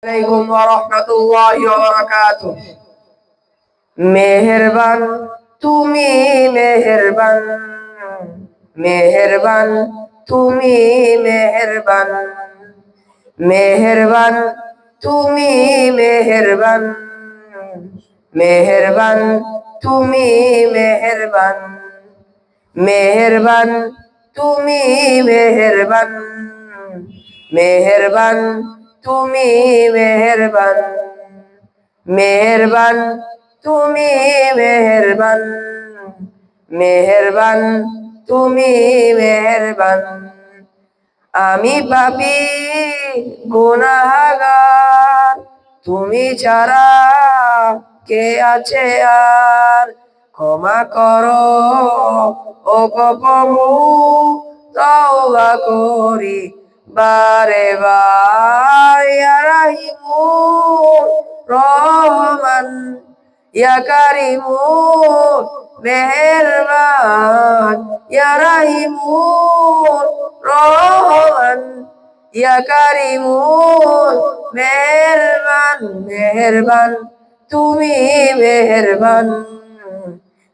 আলাইকুম ওয়া রাহমাতুল্লাহি ওয়া বারাকাতুহু। মেহেরবান তুমি মেহেরবান, মেহেরবান তুমি মেহেরবান, মেহেরবান তুমি মেহেরবান, মেহেরবান তুমি মেহেরবান, মেহেরবান তুমি মেহেরবান, মেহেরবান তুমি মেহেরবান, মেহেরবান তুমি মেহেরবান, মেহেরবান তুমি মেহেরবান। আমি পাপী গুনাহগার, তুমি ছাড়া কে আছে আর? ক্ষমা করো ও প্রভু, তওবা করি বারে বার। ইয়া রাহিমু রহমান, ইয়া কারিমু মেহেরবান, ইয়া রাহিমু রহমান, ইয়া কারিমু মেহেরবান, মেহেরবান তুমি মেহেরবান,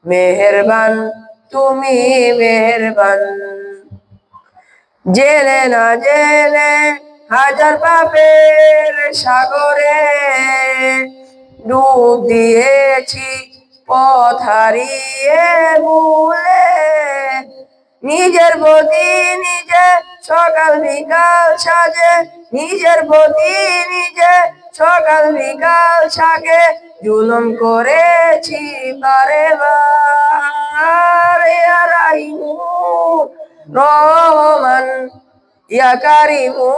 মেহেরবান তুমি মেহেরবান। জেনে না জেনে হাজার পাপের সাগরে ডুব দিয়েছি পথ হারিয়ে ভুলে। নিজের প্রতি নিজে সকাল বিকাল সাজে, নিজের প্রতি নিজে সকাল বিকাল সাজে জুলুম করেছি বারে বার। ইয়া রাহিমু রহমান, ইয়া কারিমু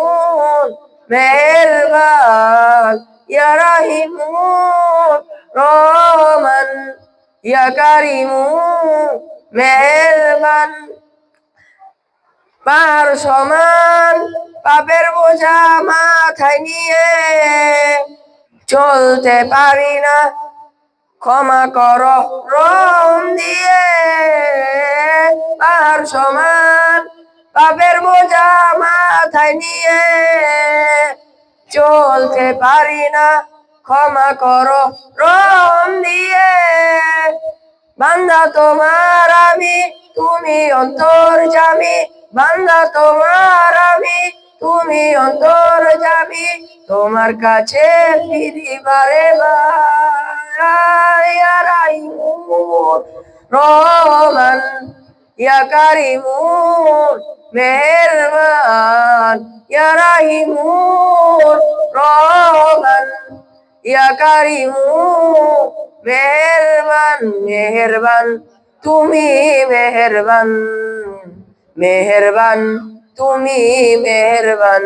মেহেরবান, ইয়া রাহিমু রহমান, ইয়া কারিমু মেহেরবান। পাহাড় সমান পাপের বোঝা মাথায় নিয়ে চলতে পারি না, ক্ষমা করো রহম দিয়ে। পাহাড় সমান পাপের বোঝা মাথায় নিয়ে চলতে পারি না, ক্ষমা করো রহম দিয়ে। বান্দা তোমার আমি, তুমি অন্তর্যামী, বান্দা তোমার আমি, তুমি অন্তর্যামী, তোমার কাছে ফিরি বারে বার। ইয়া রাহিমু রহমান, ইয়া কারিমু মেহেরবান, ইয়া রাহিমু রহমান, ইয়া কারিমু মেহেরবান, মেহেরবান তুমি মেহেরবান, মেহেরবান তুমি মেহেরবান,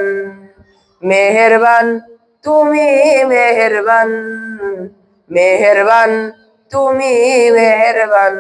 মেহেরবান তুমি মেহেরবান, মেহেরবান তুমি মেহেরবান।